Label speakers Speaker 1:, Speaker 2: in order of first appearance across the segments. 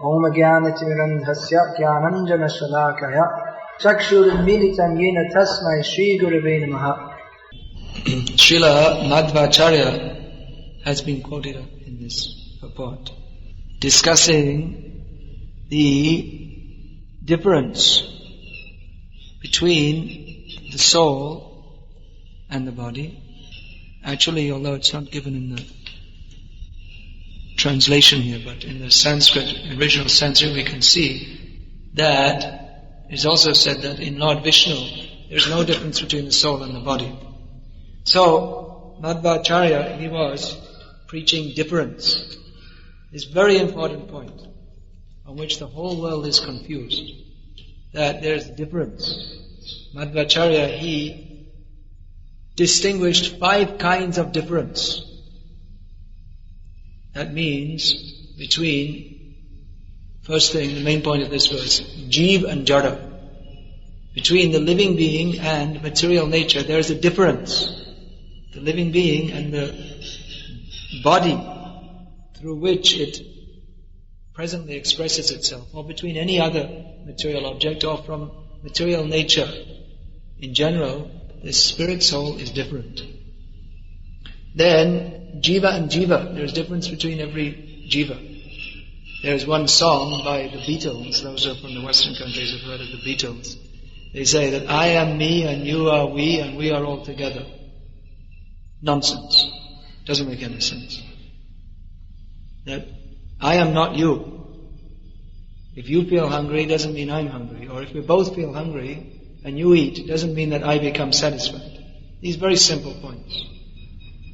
Speaker 1: Om Jnanatirandhasya Jnananjana Shalakaya Chakshurunmilitam Yena Tasmai Shri Gurave Namaha. Srila Madhvacharya has been quoted in this purport, discussing the difference between the soul and the body. Actually, although it's not given in the translation here, but in the Sanskrit, original Sanskrit, we can see that it's also said that in Lord Vishnu, there's no difference between the soul and the body. So, Madhvacharya, he was preaching difference. This very important point on which the whole world is confused, that there's a difference. Madhvacharya, he distinguished 5 kinds of difference. That means between, first thing, the main point of this verse, Jeev and Jada. Between the living being and material nature, there is a difference. The living being and the body through which it presently expresses itself, or between any other material object, or from material nature in general, the spirit soul is different. Then, Jiva and Jiva, there is difference between every Jiva. There is one song by the Beatles, those who are from the Western countries have heard of the Beatles. They say that I am me and you are we and we are all together. Nonsense. Doesn't make any sense. That I am not you. If you feel hungry, doesn't mean I'm hungry. Or if we both feel hungry and you eat, doesn't mean that I become satisfied. These very simple points.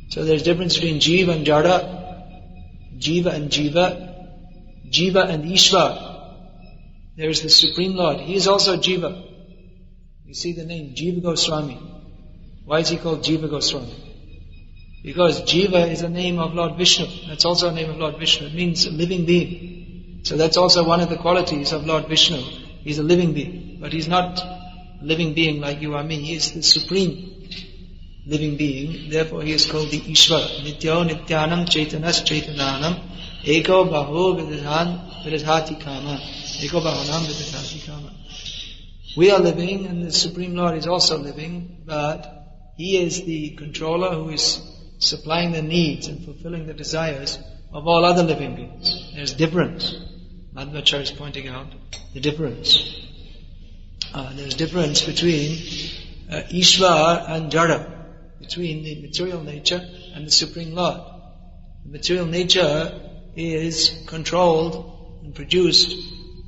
Speaker 1: So there's difference between Jiva and Jada, Jiva and Jiva, Jiva and Ishvara. There's the Supreme Lord. He is also Jiva. You see the name Jiva Goswami. Why is he called Jiva Goswami? Because Jiva is a name of Lord Vishnu. That's also a name of Lord Vishnu. It means a living being. So that's also one of the qualities of Lord Vishnu. He's a living being. But he's not a living being like you or me. He is the supreme living being. Therefore he is called the Ishvara. Nityo Nityanam Chaitanas Chaitananam Eko Baho Vidhati Kama. Eko Bahonam Vidhati Kama. We are living and the Supreme Lord is also living, but He is the controller who is supplying the needs and fulfilling the desires of all other living beings. There's difference. Madhvacharya is pointing out the difference. There's difference between Ishvara and Jada, between the material nature and the Supreme Lord. The material nature is controlled and produced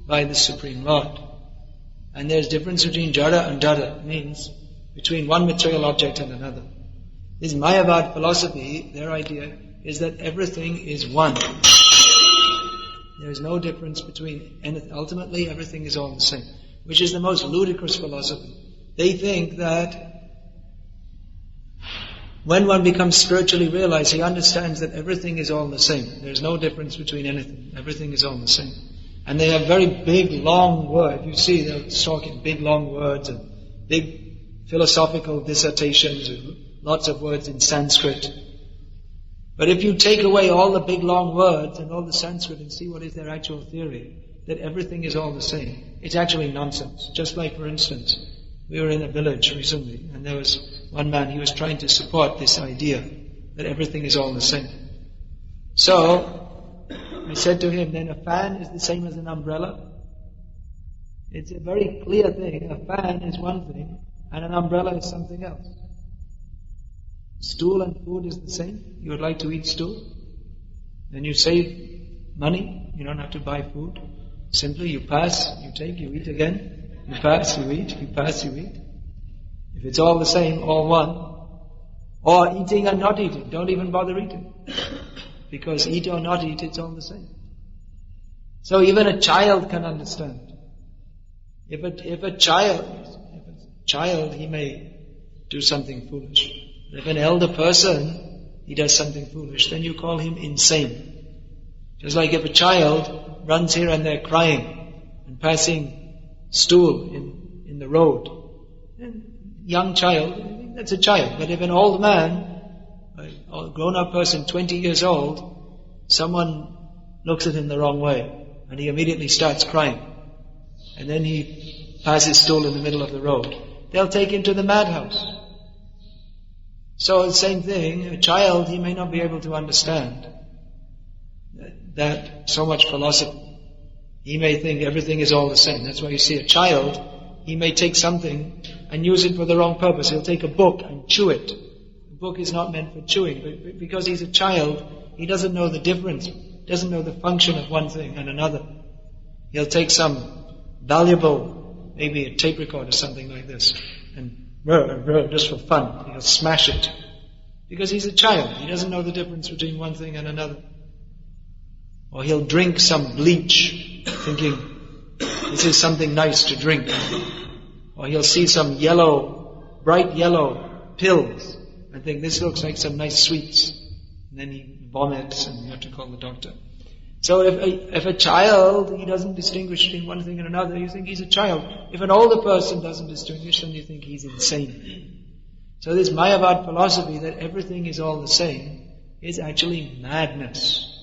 Speaker 1: by the Supreme Lord. And there's difference between Jada and Dada. It means between one material object and another. This Mayavad philosophy, their idea is that everything is one. There is no difference between anything. Ultimately, everything is all the same, which is the most ludicrous philosophy. They think that when one becomes spiritually realized, he understands that everything is all the same. There is no difference between anything. Everything is all the same. And they have very big, long words. You see, they're talking big, long words and big philosophical dissertations, lots of words in Sanskrit. But if you take away all the big, long words and all the Sanskrit and see what is their actual theory, that everything is all the same, it's actually nonsense. Just like, for instance, we were in a village recently, and there was one man, he was trying to support this idea that everything is all the same. So, I said to him, then a fan is the same as an umbrella? It's a very clear thing. A fan is one thing, and an umbrella is something else. Stool and food is the same. You would like to eat stool? Then you save money. You don't have to buy food. Simply you pass, you take, you eat again. You pass, you eat. You pass, you eat. If it's all the same, all one. Or eating and not eating. Don't even bother eating. Because eat or not eat, it's all the same. So even a child can understand. If a child, he may do something foolish. But if an elder person, he does something foolish, then you call him insane. Just like if a child runs here and there crying and passing stool in the road. Young child, that's a child. But if an old man, a grown-up person, 20 years old, someone looks at him the wrong way, and he immediately starts crying. And then he passes stool in the middle of the road. They'll take him to the madhouse. So the same thing, a child, he may not be able to understand that so much philosophy. He may think everything is all the same. That's why you see a child, he may take something and use it for the wrong purpose. He'll take a book and chew it. The book is not meant for chewing, but because he's a child, he doesn't know the difference, doesn't know the function of one thing and another. He'll take some valuable, maybe a tape recorder or something like this, and just for fun, he'll smash it. Because he's a child, he doesn't know the difference between one thing and another. Or he'll drink some bleach, thinking this is something nice to drink. Or he'll see some bright yellow pills, and think this looks like some nice sweets. And then he vomits and you have to call the doctor. So if a child, he doesn't distinguish between one thing and another, you think he's a child. If an older person doesn't distinguish, then you think he's insane. So this Mayavad philosophy that everything is all the same is actually madness,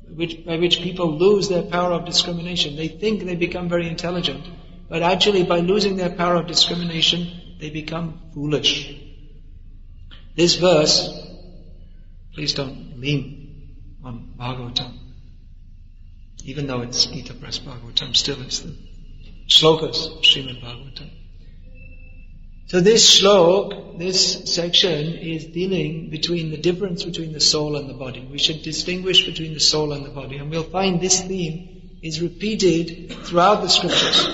Speaker 1: by which people lose their power of discrimination. They think they become very intelligent, but actually by losing their power of discrimination, they become foolish. This verse, please don't lean on Bhagavatam. Even though it's Gita Press Bhagavatam, still it's the shlokas of Srimad Bhagavatam. So this shlok, this section is dealing between the difference between the soul and the body. We should distinguish between the soul and the body. And we'll find this theme is repeated throughout the scriptures.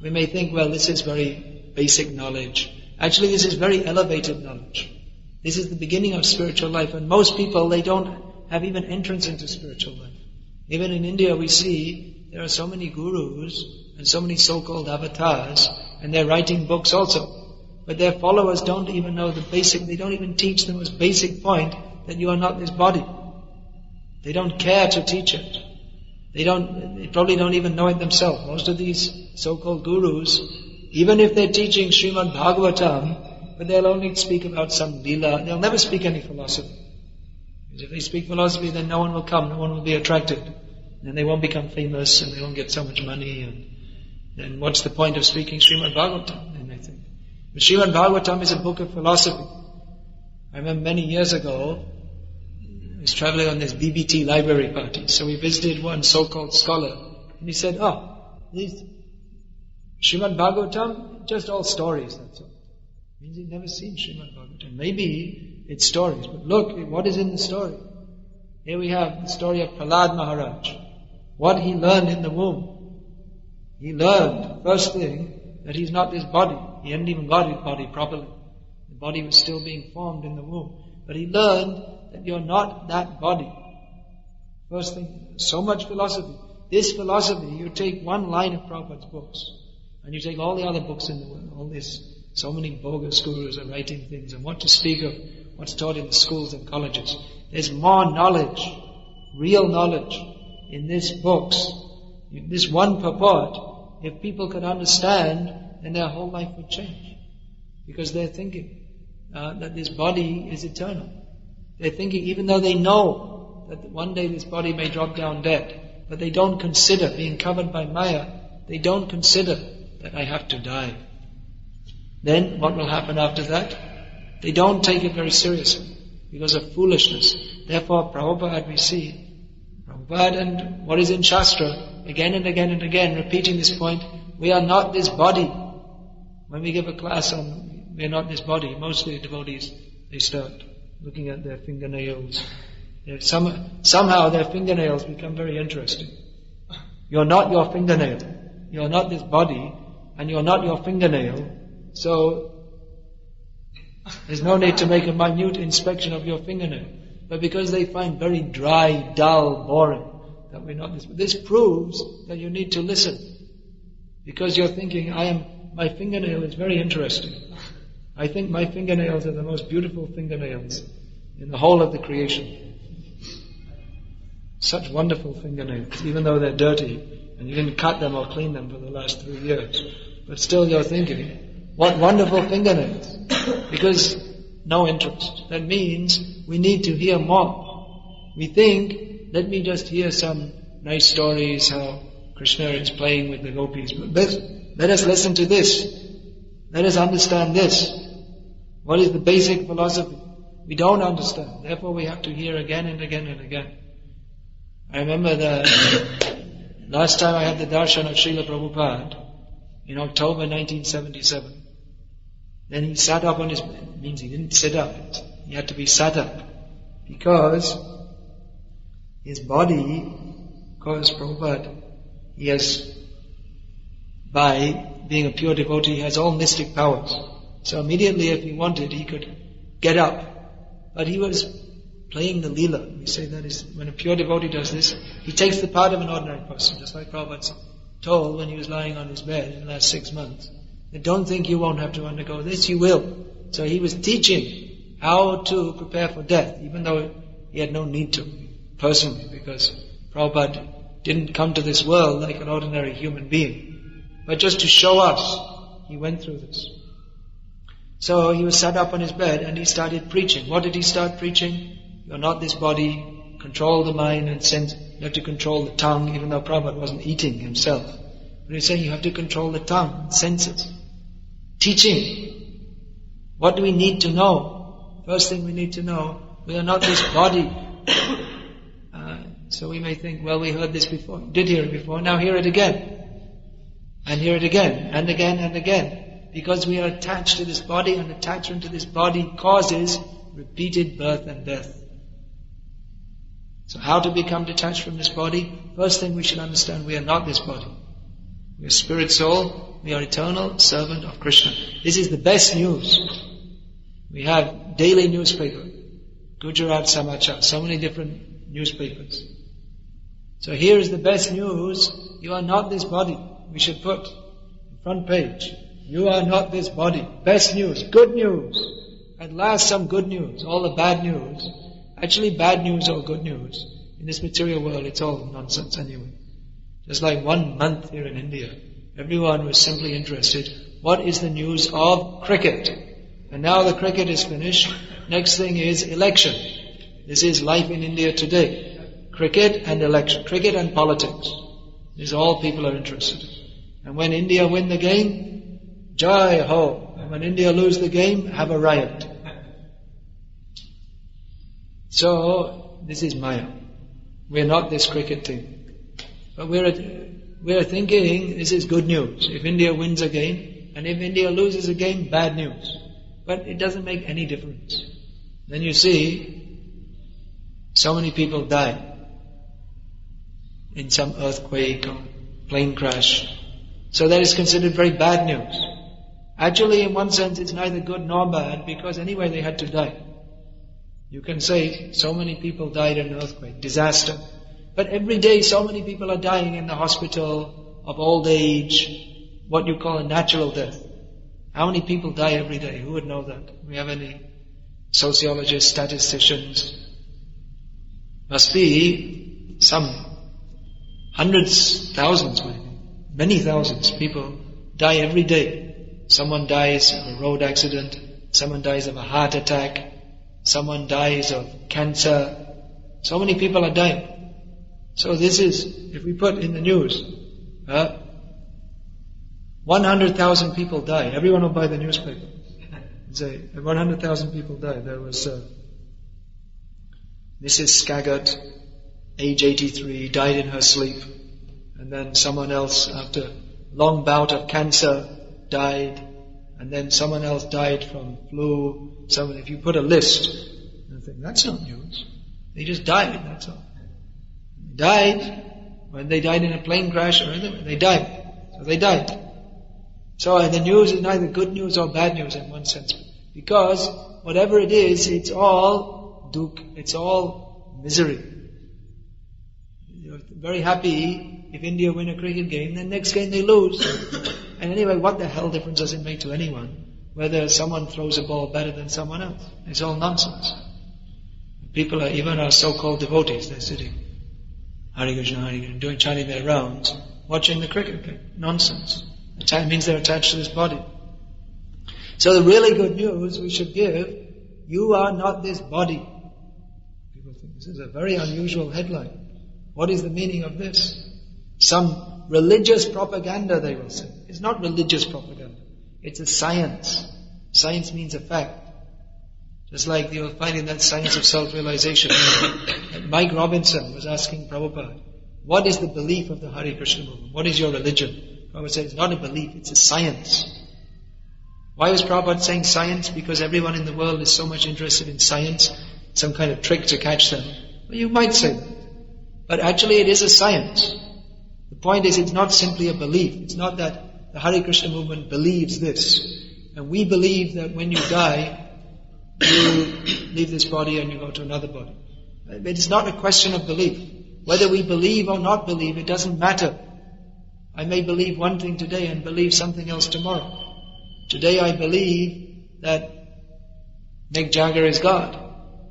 Speaker 1: We may think, well, this is very basic knowledge. Actually, this is very elevated knowledge. This is the beginning of spiritual life. And most people, they don't have even entrance into spiritual life. Even in India we see there are so many gurus and so many so-called avatars, and they're writing books also. But their followers don't even know they don't even teach the most basic point that you are not this body. They don't care to teach it. They probably don't even know it themselves. Most of these so-called gurus, even if they're teaching Srimad Bhagavatam, but they'll only speak about some lila, they'll never speak any philosophy. Because if they speak philosophy, then no one will come, no one will be attracted. And they won't become famous, and they won't get so much money, and then what's the point of speaking Srimad Bhagavatam, then they think. But Srimad Bhagavatam is a book of philosophy. I remember many years ago, I was traveling on this BBT library party, so we visited one so-called scholar, and he said, these Srimad Bhagavatam, just all stories, that's all. Means he'd never seen Srimad Bhagavatam. Maybe it's stories, but look, what is in the story? Here we have the story of Prahlad Maharaj. What he learned in the womb. He learned, first thing, that he's not this body. He hadn't even got his body properly. The body was still being formed in the womb. But he learned that you're not that body. First thing, so much philosophy. This philosophy, you take one line of Prabhupada's books, and you take all the other books in the world, all this, so many bogus gurus are writing things, and what to speak of what's taught in the schools and colleges. There's more knowledge, real knowledge, in these books. This one purport, if people could understand, then their whole life would change. Because they're thinking that this body is eternal. They're thinking, even though they know that one day this body may drop down dead, but they don't consider being covered by Maya, they don't consider that I have to die. Then what will happen after that? They don't take it very seriously because of foolishness. Therefore, Prabhupada, we see, Prabhupada and what is in Shastra, again and again and again, repeating this point, we are not this body. When we give a class on we are not this body, mostly devotees, they start looking at their fingernails. Somehow their fingernails become very interesting. You're not your fingernail. You're not this body, and you're not your fingernail. So there's no need to make a minute inspection of your fingernail. But because they find very dry, dull, boring, that we're not this proves that you need to listen. Because you're thinking, my fingernail is very interesting. I think my fingernails are the most beautiful fingernails in the whole of the creation. Such wonderful fingernails, even though they're dirty, and you didn't cut them or clean them for the last 3 years. But still you're thinking, what wonderful fingernails. Because no interest. That means we need to hear more. We think, let me just hear some nice stories how Krishna is playing with the gopis. But let us listen to this. Let us understand this. What is the basic philosophy? We don't understand. Therefore we have to hear again and again and again. I remember the last time I had the darshan of Srila Prabhupada in October 1977. Then he sat up on his bed. It means he didn't sit up. He had to be sat up. Because his body, because Prabhupada, he has, by being a pure devotee, he has all mystic powers. So immediately if he wanted, he could get up. But he was playing the leela. We say that is, when a pure devotee does this, he takes the part of an ordinary person, just like Prabhupada told when he was lying on his bed in the last 6 months. Don't think you won't have to undergo this, you will. So he was teaching how to prepare for death, even though he had no need to, personally, because Prabhupada didn't come to this world like an ordinary human being. But just to show us, he went through this. So he was sat up on his bed and he started preaching. What did he start preaching? You're not this body, control the mind and sense. You have to control the tongue, even though Prabhupada wasn't eating himself. But he's saying you have to control the tongue and senses. Teaching. What do we need to know? First thing we need to know, we are not this body. So we may think, well, we heard this before, did hear it before, now hear it again. And hear it again, and again, and again. Because we are attached to this body, and attachment to this body causes repeated birth and death. So how to become detached from this body? First thing we should understand, we are not this body. We are spirit soul, we are eternal servant of Krishna. This is the best news. We have daily newspaper, Gujarat Samachar, so many different newspapers. So here is the best news, you are not this body. We should put front page, you are not this body. Best news, good news. At last some good news, all the bad news. Actually bad news or good news, in this material world it's all nonsense anyway. Just like 1 month here in India, everyone was simply interested, what is the news of cricket? And now the cricket is finished, next thing is election. This is life in India today. Cricket and election, cricket and politics. This is all people are interested in. And when India win the game, Jai Ho. And when India lose the game, have a riot. So, this is Maya. We're not this cricket team. But we're thinking this is good news. If India wins a game, and if India loses a game, bad news. But it doesn't make any difference. Then you see, so many people die in some earthquake or plane crash. So that is considered very bad news. Actually, in one sense, it's neither good nor bad, because anyway they had to die. You can say, so many people died in an earthquake, disaster. But every day so many people are dying in the hospital of old age, what you call a natural death. How many people die every day? Who would know that? Do we have any sociologists, statisticians? Must be some hundreds, thousands maybe, many thousands people die every day. Someone dies of a road accident, someone dies of a heart attack, someone dies of cancer. So many people are dying. So this is, if we put in the news, 100,000 people died. Everyone will buy the newspaper. Say, 100,000 people died. There was Mrs. Skaggart, age 83, died in her sleep. And then someone else, after a long bout of cancer, died. And then someone else died from flu. Someone, if you put a list, you think, that's not news. They just died, that's all. They died, when they died in a plane crash or anything, they died. So they died. So the news is neither good news or bad news in one sense. Because whatever it is, it's all dukh, it's all misery. You're very happy if India win a cricket game, then next game they lose. And anyway, what the hell difference does it make to anyone whether someone throws a ball better than someone else? It's all nonsense. People are, even our so-called devotees, they're sitting, Hare Krishna, Hare Krishna, chanting their rounds, watching the cricket game. Nonsense. It means they're attached to this body. So the really good news we should give, you are not this body. People think this is a very unusual headline. What is the meaning of this? Some religious propaganda, they will say. It's not religious propaganda. It's a science. Science means a fact. Just like you will find in that Science of Self-Realization, Mike Robinson was asking Prabhupada, what is the belief of the Hare Krishna movement? What is your religion? Prabhupada said, it's not a belief, it's a science. Why was Prabhupada saying science? Because everyone in the world is so much interested in science, some kind of trick to catch them. Well, you might say that. But actually it is a science. The point is, it's not simply a belief. It's not that the Hare Krishna movement believes this. And we believe that when you die, you leave this body and you go to another body. It's not a question of belief. Whether we believe or not believe, it doesn't matter. I may believe one thing today and believe something else tomorrow. Today I believe that Mick Jagger is God.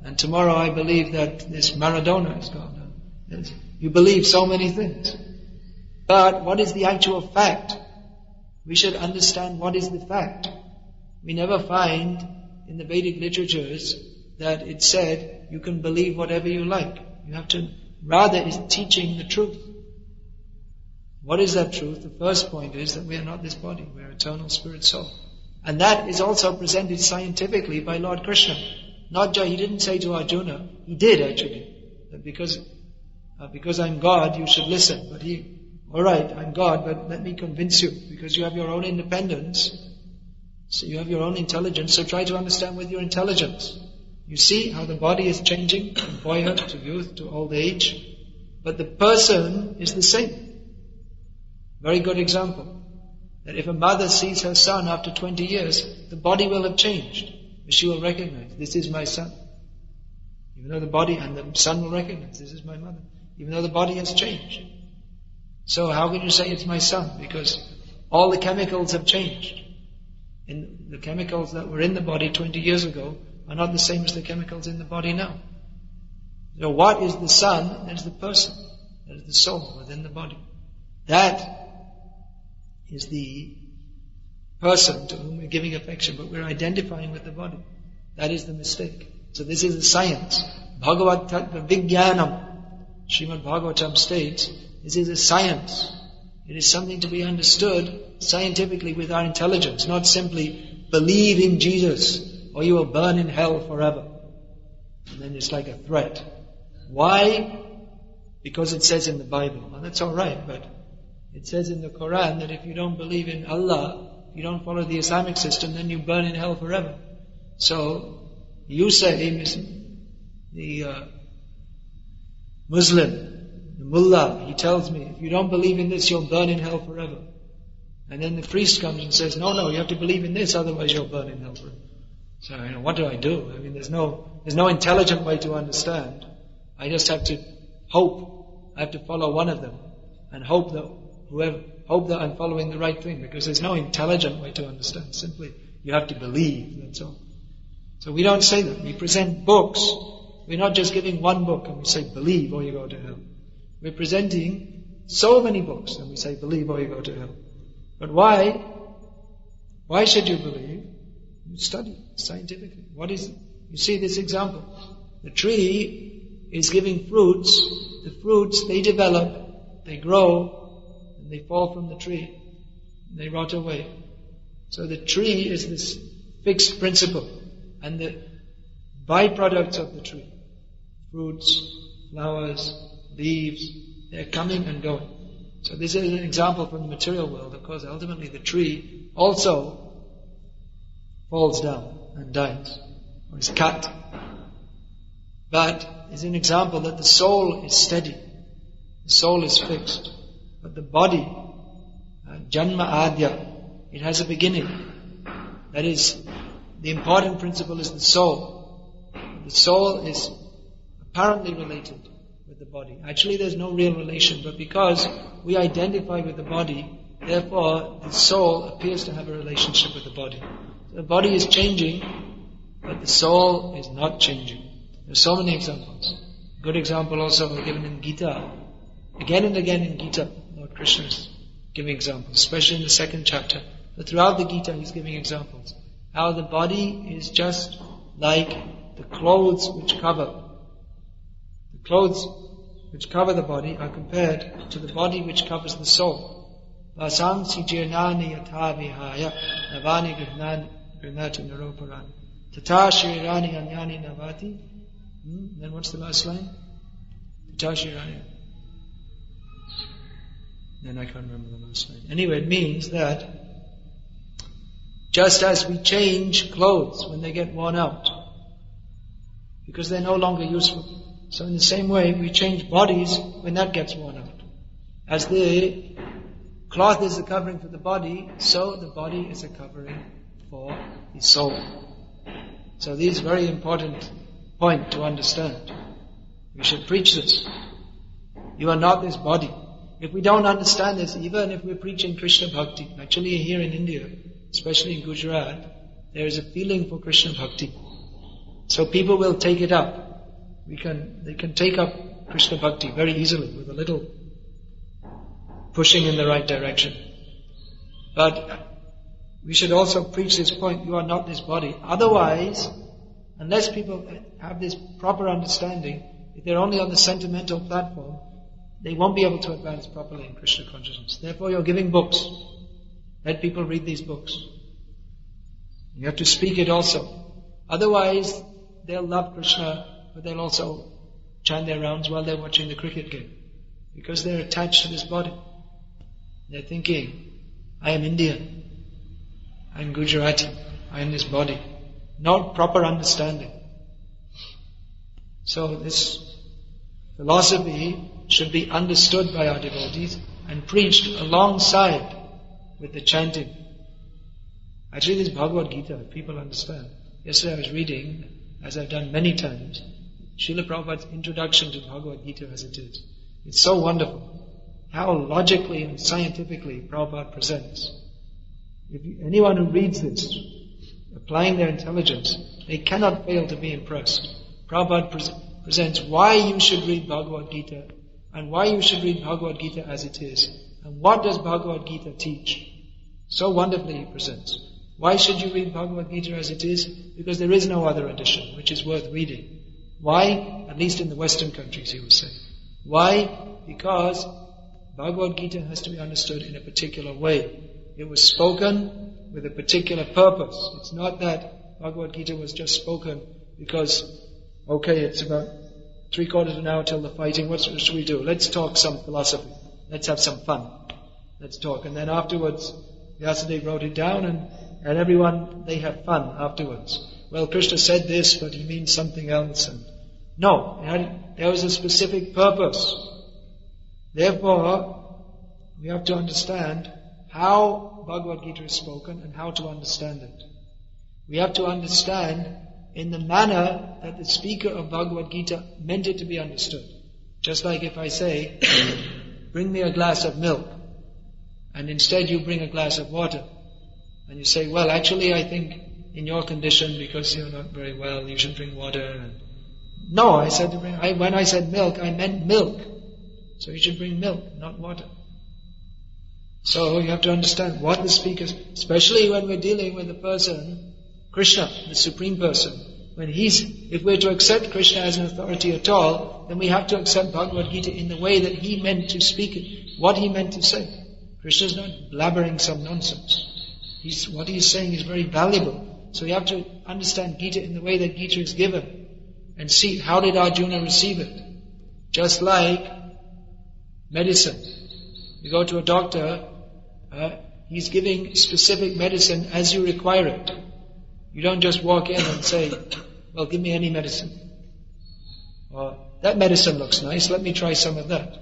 Speaker 1: And tomorrow I believe that this Maradona is God. You believe so many things. But what is the actual fact? We should understand what is the fact. We never find in the Vedic literatures that it said you can believe whatever you like. You have to, rather is teaching the truth. What is that truth? The first point is that we are not this body, we are eternal spirit soul. And that is also presented scientifically by Lord Krishna. Not just, he didn't say to Arjuna, he did actually, that because I'm God, you should listen. But alright, I'm God, but let me convince you, because you have your own independence, so you have your own intelligence, so try to understand with your intelligence. You see how the body is changing from boyhood to youth to old age, but the person is the same. Very good example. That if a mother sees her son after 20 years, the body will have changed. But she will recognize, this is my son. Even though the body, and the son will recognize, this is my mother. Even though the body has changed. So how can you say it's my son? Because all the chemicals have changed. And the chemicals that were in the body 20 years ago are not the same as the chemicals in the body now. So what is the son? That is the person. That is the soul within the body. That is the person to whom we're giving affection, but we're identifying with the body. That is the mistake. So this is a science. Bhagavat Tattva Vijnanam. Srimad Bhagavatam states, this is a science. It is something to be understood scientifically with our intelligence, not simply believe in Jesus or you will burn in hell forever. And then it's like a threat. Why? Because it says in the Bible. Well, that's alright, but it says in the Quran that if you don't believe in Allah, if you don't follow the Islamic system, then you burn in hell forever. So, you say, the Muslim, the mullah, he tells me, if you don't believe in this, you'll burn in hell forever. And then the priest comes and says, no, you have to believe in this, otherwise you'll burn in hell forever. So, what do I do? I mean, there's no intelligent way to understand. I just have to hope. I have to follow one of them. And hope that I'm following the right thing, because there's no intelligent way to understand. Simply, you have to believe, that's all. So we don't say that. We present books. We're not just giving one book and we say, believe or you go to hell. We're presenting so many books and we say, believe or you go to hell. But why? Why should you believe? You study scientifically. What is it? You see this example. The tree is giving fruits. The fruits, they develop, they grow, and they fall from the tree. And they rot away. So the tree is this fixed principle. And the byproducts of the tree, fruits, flowers, leaves, they're coming and going. So this is an example from the material world. Of course, ultimately the tree also falls down and dies, or is cut. But it's an example that the soul is steady. The soul is fixed. But the body, Janma Adya, it has a beginning. That is, the important principle is the soul. The soul is apparently related with the body. Actually, there's no real relation, but because we identify with the body, therefore the soul appears to have a relationship with the body. So the body is changing, but the soul is not changing. There's so many examples. A good example also given in Gita. Again and again in Gita, Lord Krishna is giving examples, especially in the second chapter. But throughout the Gita, he's giving examples. How the body is just like the clothes which cover. The clothes which cover the body are compared to the body which covers the soul. Vasamsi jirnani yatha vihaya navani grinati naroparani tata shirirani anyani navati. Then what's the last line? Tata shirirani. Then I can't remember the last line. Anyway, it means that just as we change clothes when they get worn out, because they're no longer useful, so in the same way we change bodies when that gets worn out. As the cloth is a covering for the body, so the body is a covering for the soul. So this is a very important point to understand. We should preach this. You are not this body. If we don't understand this, even if we're preaching Krishna Bhakti, actually here in India, especially in Gujarat, there is a feeling for Krishna Bhakti. So people will take it up. They can take up Krishna Bhakti very easily with a little pushing in the right direction. But we should also preach this point, you are not this body. Otherwise, unless people have this proper understanding, if they're only on the sentimental platform, they won't be able to advance properly in Krishna consciousness. Therefore, you're giving books. Let people read these books. You have to speak it also. Otherwise, they'll love Krishna, but they'll also chant their rounds while they're watching the cricket game. Because they're attached to this body. They're thinking, I am Indian. I am Gujarati. I am this body. Not proper understanding. So this philosophy should be understood by our devotees and preached alongside with the chanting. Actually, this Bhagavad Gita, if people understand. Yesterday I was reading, as I've done many times, Srila Prabhupada's introduction to Bhagavad Gita as it is. It's so wonderful how logically and scientifically Prabhupada presents. Anyone who reads this, applying their intelligence, they cannot fail to be impressed. Prabhupada presents why you should read Bhagavad Gita and why you should read Bhagavad Gita as it is. And what does Bhagavad Gita teach? So wonderfully he presents. Why should you read Bhagavad Gita as it is? Because there is no other edition which is worth reading. Why? At least in the Western countries, he will say. Why? Because Bhagavad Gita has to be understood in a particular way. It was spoken with a particular purpose. It's not that Bhagavad Gita was just spoken because, okay, it's about 3/4 of an hour till the fighting, what should we do? Let's talk some philosophy. Let's have some fun. Let's talk. And then afterwards, Vyasadeva wrote it down and everyone, they have fun afterwards. Well, Krishna said this, but he means something else. And no, there was a specific purpose. Therefore, we have to understand how Bhagavad Gita is spoken and how to understand it. We have to understand in the manner that the speaker of Bhagavad Gita meant it to be understood. Just like if I say, bring me a glass of milk, and instead you bring a glass of water. And you say, well, actually I think in your condition, because you're not very well, you should drink water. And no, I said to when I said milk, I meant milk. So you should bring milk, not water. So you have to understand what the speaker, especially when we're dealing with the person, Krishna, the Supreme Person. If we're to accept Krishna as an authority at all, then we have to accept Bhagavad Gita in the way that he meant to speak it, what he meant to say. Krishna's not blabbering some nonsense. What he's saying is very valuable. So you have to understand Gita in the way that Gita is given and see how did Arjuna receive it. Just like medicine. You go to a doctor, he's giving specific medicine as you require it. You don't just walk in and say, well, give me any medicine. Or, that medicine looks nice, let me try some of that.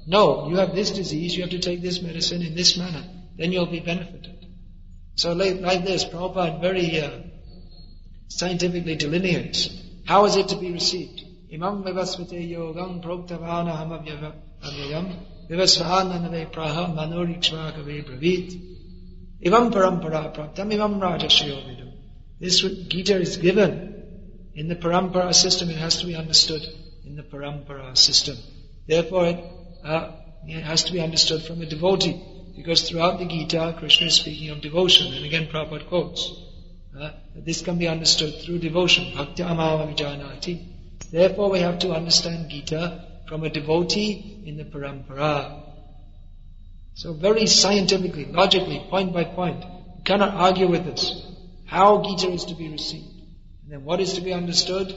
Speaker 1: No, you have this disease, you have to take this medicine in this manner. Then you'll be benefited. So like this, Prabhupada very scientifically delineates. How is it to be received? Imam vivasvate yogam proktavana hamavyayam vivasvananave praha manorikshvakave bravit ivam parampara praptam ivam rajashriyo vidu. This Gita is given in the parampara system. It has to be understood in the parampara system. Therefore, it has to be understood from a devotee. Because throughout the Gita, Krishna is speaking of devotion. And again, Prabhupada quotes, that this can be understood through devotion. Bhakti amava vijanati. Therefore, we have to understand Gita from a devotee in the parampara. So very scientifically, logically, point by point, you cannot argue with this. How Gita is to be received. And then what is to be understood?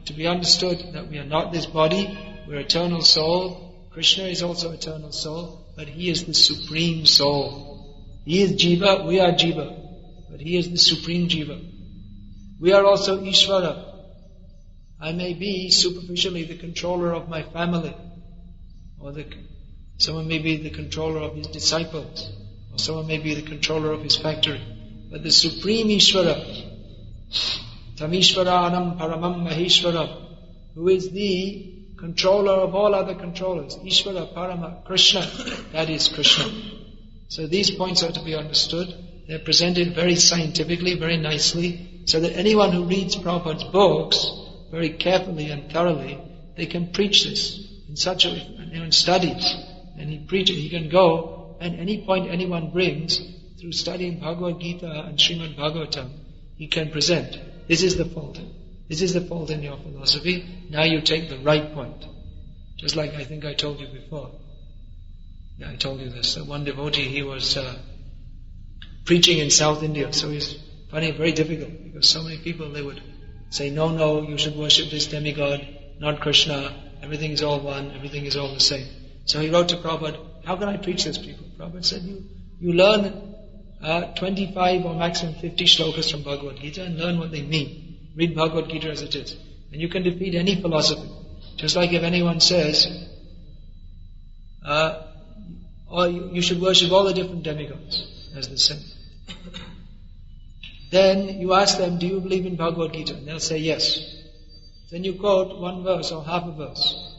Speaker 1: To be understood that we are not this body, we're eternal soul. Krishna is also eternal soul, but He is the supreme soul. He is Jiva, we are Jiva, but He is the supreme Jiva. We are also Ishvara. I may be superficially the controller of my family, or someone may be the controller of his disciples, or someone may be the controller of his factory. But the supreme Ishvara, Tamishvaranam Paramam Maheshwaram, who is the controller of all other controllers, Ishvara Parama Krishna, that is Krishna. So these points are to be understood. They're presented very scientifically, very nicely, so that anyone who reads Prabhupada's books very carefully and thoroughly, they can preach this in such a way. Anyone studies and he preaches, he can go, and any point anyone brings through studying Bhagavad Gita and Srimad Bhagavatam, he can present. This is the fault. This is the fault in your philosophy. Now you take the right point. Just like I think I told you before. Yeah, I told you this. One devotee, he was preaching in South India. So he's finding it very difficult because so many people, they would say, no, you should worship this demigod, not Krishna. Everything is all one. Everything is all the same. So he wrote to Prabhupada, how can I preach this people? Prabhupada said, you learn 25 or maximum 50 shlokas from Bhagavad Gita and learn what they mean. Read Bhagavad Gita as it is. And you can defeat any philosophy. Just like if anyone says, or you should worship all the different demigods as the same. Then you ask them, do you believe in Bhagavad Gita? And they'll say yes. Then you quote one verse or half a verse.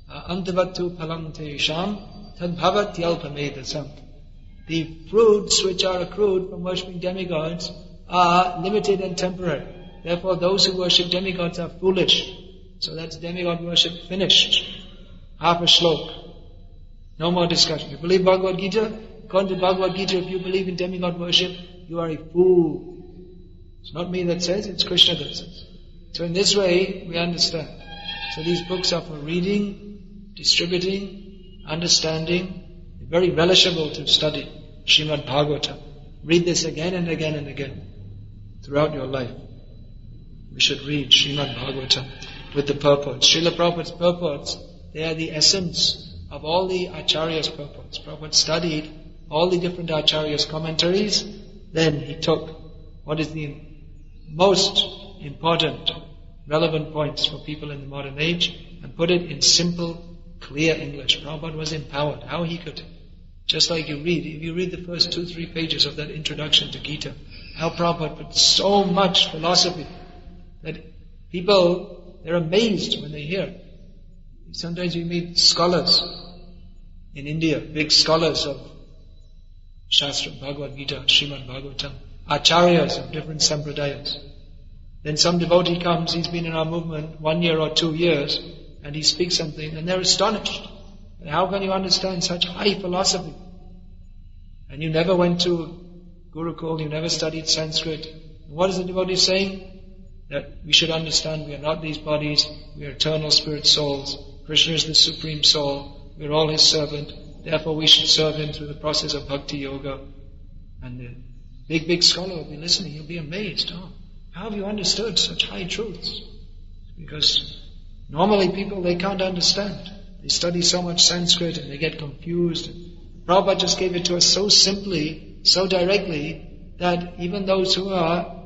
Speaker 1: Antavattu phalam teisham tadbhavat yalpamedasam. The fruits which are accrued from worshipping demigods are limited and temporary. Therefore those who worship demigods are foolish. So that's demigod worship finished. Half a shlok. No more discussion. You believe Bhagavad Gita? According to Bhagavad Gita, if you believe in demigod worship, you are a fool. It's not me that says, it's Krishna that says. So in this way, we understand. So these books are for reading, distributing, understanding. Very relishable to study Srimad Bhagavatam. Read this again and again and again throughout your life. We should read Srimad Bhagavatam with the purports. Srila Prabhupada's purports, they are the essence of all the Acharyas' purports. Prabhupada studied all the different Acharyas' commentaries, then he took what is the most important, relevant points for people in the modern age and put it in simple, clear English. Prabhupada was empowered. How he could, just like you read, if you read the first 2-3 pages of that introduction to Gita, how Prabhupada put so much philosophy that people, they're amazed when they hear. Sometimes you meet scholars in India, big scholars of Shastra, Bhagavad Gita, Srimad Bhagavatam, Acharyas of different sampradayas. Then some devotee comes, he's been in our movement 1 year or 2 years, and he speaks something, and they're astonished. And how can you understand such high philosophy? And you never went to Gurukul, you never studied Sanskrit. What is the devotee saying? That we should understand we are not these bodies, we are eternal spirit souls. Krishna is the supreme soul, we are all His servant, therefore we should serve Him through the process of Bhakti Yoga. And the big scholar will be listening, he'll be amazed. Oh, how have you understood such high truths? Because normally people, they can't understand. They study so much Sanskrit and they get confused. Prabhupada just gave it to us so simply, so directly, that even those who are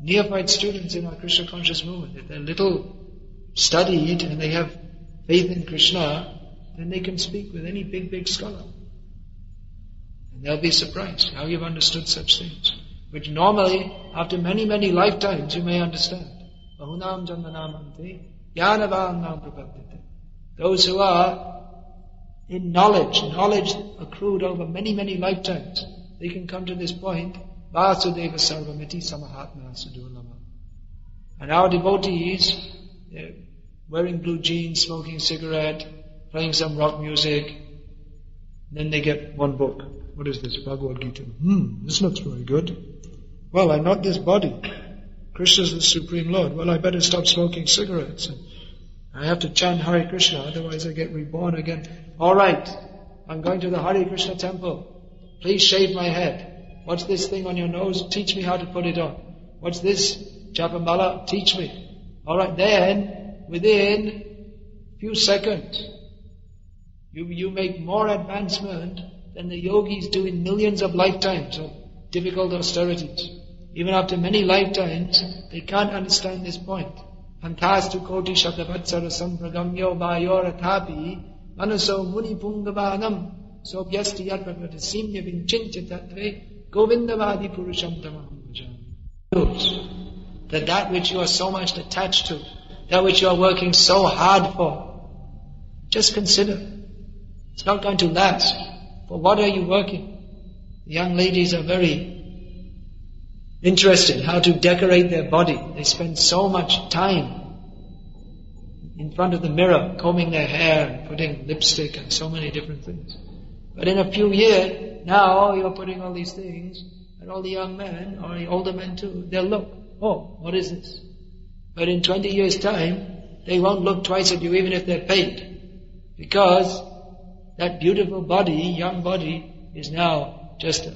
Speaker 1: neophyte students in our Krishna conscious movement, if they're little studied and they have faith in Krishna, then they can speak with any big scholar. And they'll be surprised how you've understood such things, which normally, after many lifetimes, you may understand. Bahunam janmanamante jnanavanam prapadyate. Those who are in knowledge accrued over many lifetimes, they can come to this point, Vasudeva sarvamiti samahatma sudurlama. And our devotees, they're wearing blue jeans, smoking a cigarette, playing some rock music, then they get one book. What is this? Bhagavad Gita. This looks very good. Well, I'm not this body. Krishna is the Supreme Lord. Well, I better stop smoking cigarettes I have to chant Hare Krishna, otherwise I get reborn again. Alright, I'm going to the Hare Krishna temple. Please shave my head. What's this thing on your nose? Teach me how to put it on. What's this? Japamala? Teach me. Alright, then, within a few seconds, you make more advancement than the yogis do in millions of lifetimes of difficult austerities. Even after many lifetimes, they can't understand this point. Antastu koti shatavatsara sampragamyo vayoratapi manaso muni pungavanam sobhyasti yadvagata simya vinchincha tattve govindavadi purusham tamaham bhajami. That which you are so much attached to, that which you are working so hard for, just consider. It's not going to last. For what are you working? The young ladies are very interested how to decorate their body. They spend so much time in front of the mirror, combing their hair and putting lipstick and so many different things. But in a few years, now you're putting all these things, and all the young men, or the older men too, they'll look, oh, what is this? But in 20 years' time, they won't look twice at you even if they're paid. Because that beautiful body, young body, is now just a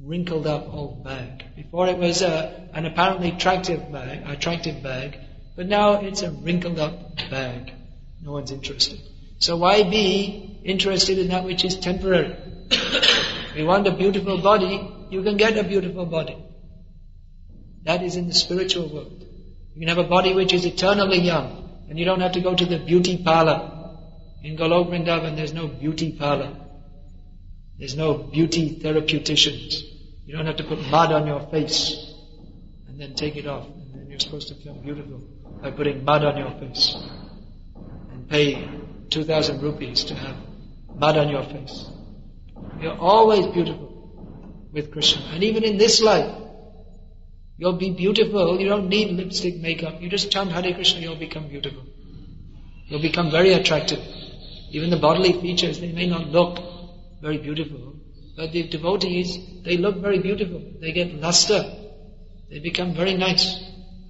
Speaker 1: wrinkled up old bag. Before it was an apparently attractive bag, but now it's a wrinkled up bag. No one's interested. So why be interested in that which is temporary? If you want a beautiful body, you can get a beautiful body. That is in the spiritual world. You can have a body which is eternally young, and you don't have to go to the beauty parlor. In Golok Vrindavan, there's no beauty parlor. There's no beauty therapeuticians. You don't have to put mud on your face and then take it off, and then you're supposed to feel beautiful by putting mud on your face and pay 2,000 rupees to have mud on your face. You're always beautiful with Krishna. And even in this life, you'll be beautiful. You don't need lipstick, makeup. You just chant Hare Krishna, you'll become beautiful. You'll become very attractive. Even the bodily features, they may not look very beautiful, but the devotees, they look very beautiful. They get luster. They become very nice.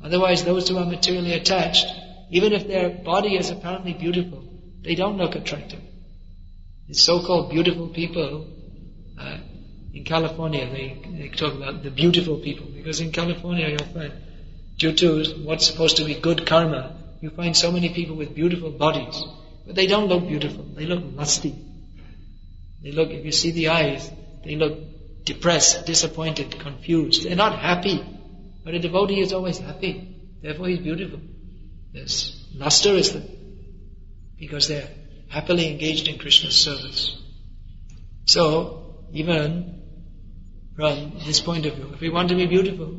Speaker 1: Otherwise, those who are materially attached, even if their body is apparently beautiful, they don't look attractive. The so-called beautiful people, in California, they talk about the beautiful people, because in California you'll find, due to what's supposed to be good karma, you find so many people with beautiful bodies, but they don't look beautiful. They look lusty. They look, if you see the eyes, they look depressed, disappointed, confused. They're not happy. But a devotee is always happy. Therefore he's beautiful. There's luster is there, because they're happily engaged in Krishna's service. So, even from this point of view, if we want to be beautiful,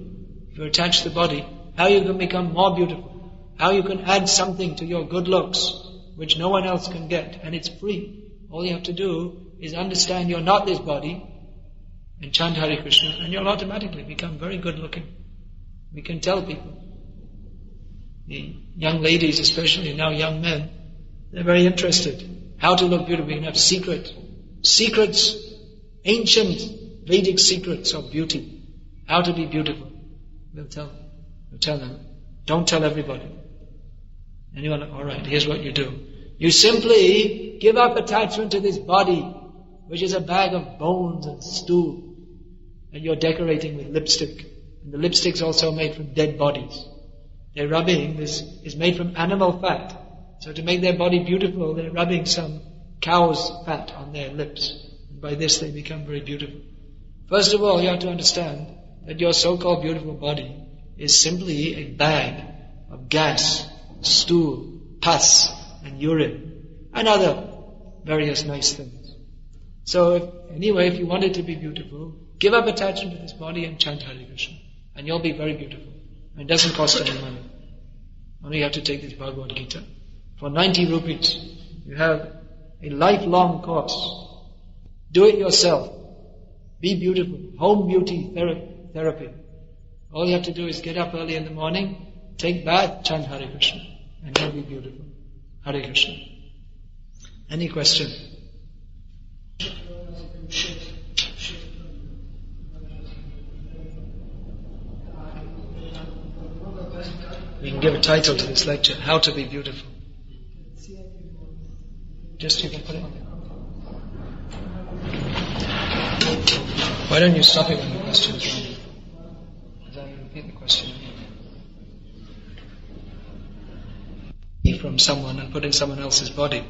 Speaker 1: if you attach the body, how you can become more beautiful, how you can add something to your good looks, which no one else can get, and it's free. All you have to do is understand you're not this body, and chant Hare Krishna, and you'll automatically become very good looking. We can tell people. The young ladies, especially now young men, they're very interested. How to look beautiful. We can have secrets, ancient Vedic secrets of beauty. How to be beautiful. We'll tell them. Don't tell everybody. Anyone, alright, here's what you do. You simply give up attachment to this body, which is a bag of bones and stool, and you're decorating with lipstick. And the lipstick's also made from dead bodies. They're rubbing, this is made from animal fat. So to make their body beautiful, they're rubbing some cow's fat on their lips. And by this they become very beautiful. First of all, you have to understand that your so-called beautiful body is simply a bag of gas, stool, pus, and urine, and other various nice things. So if you want it to be beautiful, give up attachment to this body and chant Hare Krishna, and you'll be very beautiful. And it doesn't cost any money. Only you have to take this Bhagavad Gita. For 90 rupees, you have a lifelong course. Do it yourself. Be beautiful. Home beauty therapy. All you have to do is get up early in the morning, take bath, chant Hare Krishna, and you'll be beautiful. Hare Krishna. Any question? We can give a title to this lecture, How to be Beautiful. Just you can put it on there. Why don't you stop it when the question is running? Because I repeat the question again. From someone and put in someone else's body,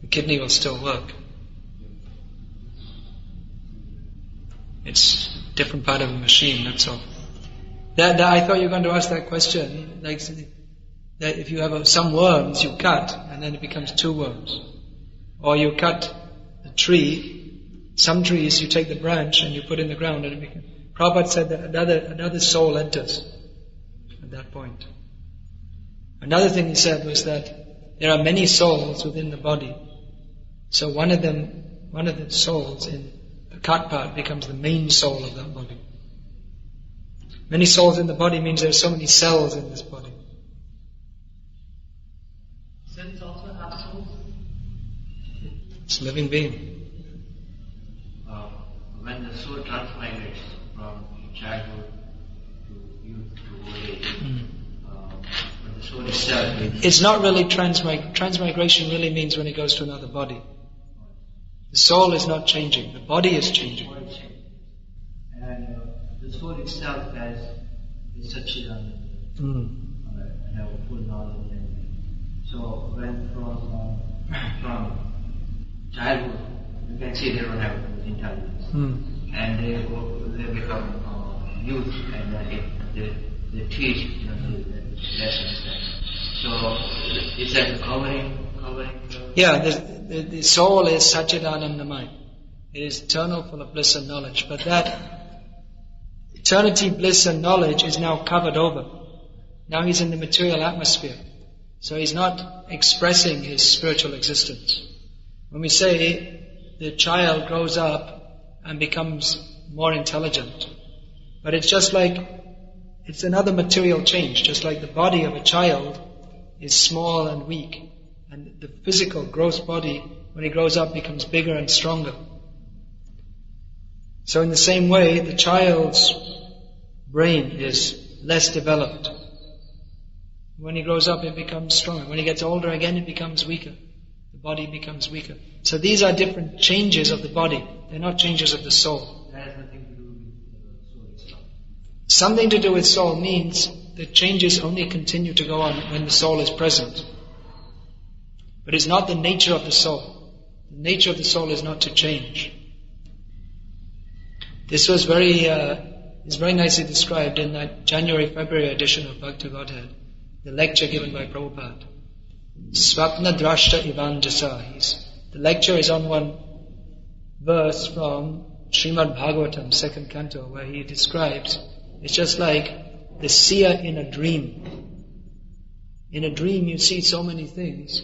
Speaker 1: the kidney will still work. It's a different part of a machine, that's all. That I thought you were going to ask that question, like that if you have some worms you cut and then it becomes 2 worms. Or you cut a tree, some trees you take the branch and you put in the ground and it becomes... Prabhupada said that another soul enters at that point. Another thing he said was that there are many souls within the body. So one of the souls in the cut part becomes the main soul of that body. Many souls in the body means there are so many cells in this body.
Speaker 2: Cells also have souls?
Speaker 1: It's a living being.
Speaker 2: When the soul transmigrates from childhood to youth to old age, when the soul itself...
Speaker 1: It's not really transmigration really means when it goes to another body. The soul is not changing, the body is changing.
Speaker 2: And the soul itself has such a have full knowledge. So when from childhood, you can see they don't have intelligence. And they become youth, and they teach the lessons. So it's like covering.
Speaker 1: Yeah, the soul is Satchidanandamaya. It is eternal, full of bliss and knowledge. But that eternity, bliss and knowledge is now covered over. Now he's in the material atmosphere. So he's not expressing his spiritual existence. When we say the child grows up and becomes more intelligent, but it's just like, it's another material change, just like the body of a child is small and weak, and the physical gross body, when he grows up, becomes bigger and stronger. So in the same way, the child's brain is less developed. When he grows up, it becomes stronger. When he gets older again, it becomes weaker. The body becomes weaker. So these are different changes of the body. They're not changes of the soul.
Speaker 2: That has nothing to do with the soul itself.
Speaker 1: Something to do with soul means the changes only continue to go on when the soul is present. But it's not the nature of the soul. The nature of the soul is not to change. This was very nicely described in that January-February edition of Bhakti Godhead, the lecture given by Prabhupada. Swapna Drashta Ivanjasa. The lecture is on one verse from Srimad Bhagavatam, 2nd canto, where he describes, it's just like the seer in a dream. In a dream you see so many things,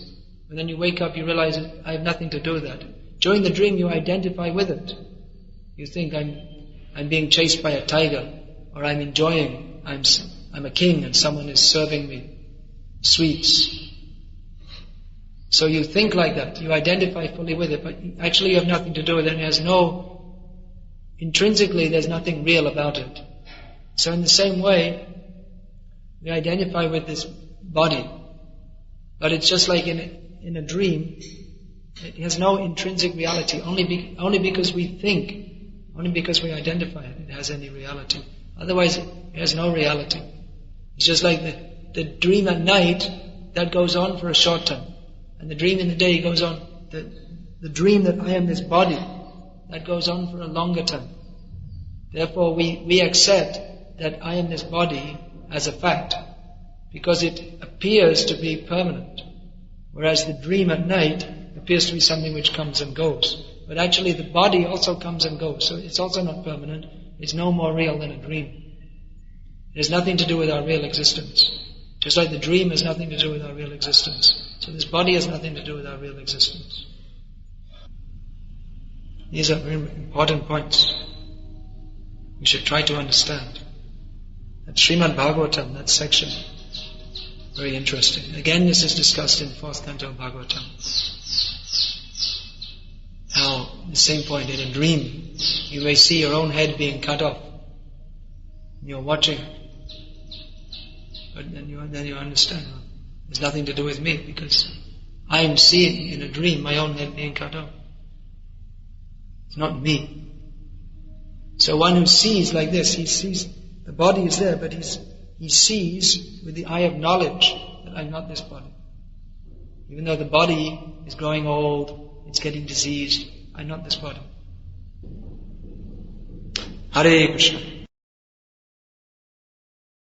Speaker 1: but then you wake up, you realize, I have nothing to do with that. During the dream you identify with it. You think, I'm being chased by a tiger, or I'm enjoying, I'm a king and someone is serving me sweets. So you think like that, you identify fully with it, but actually you have nothing to do with it, and intrinsically there's nothing real about it. So in the same way, we identify with this body, but it's just like in a dream, it has no intrinsic reality, only because we think, only because we identify it has any reality. Otherwise it has no reality. It's just like the dream at night, that goes on for a short time. And the dream in the day goes on. The dream that I am this body, that goes on for a longer time. Therefore we accept that I am this body as a fact, because it appears to be permanent. Whereas the dream at night appears to be something which comes and goes. But actually the body also comes and goes, so it's also not permanent. It's no more real than a dream. It has nothing to do with our real existence. Just like the dream has nothing to do with our real existence. So this body has nothing to do with our real existence. These are very important points. We should try to understand. That Srimad Bhagavatam, that section, very interesting. Again, this is discussed in 4th canto of Bhagavatam. Now, the same point, in a dream, you may see your own head being cut off. You're watching. But then you understand, well, there's nothing to do with me, because I am seeing in a dream my own head being cut off. It's not me. So one who sees like this, he sees the body is there, but he sees with the eye of knowledge that I'm not this body. Even though the body is growing old, it's getting diseased, I'm not this body. Hare Krishna.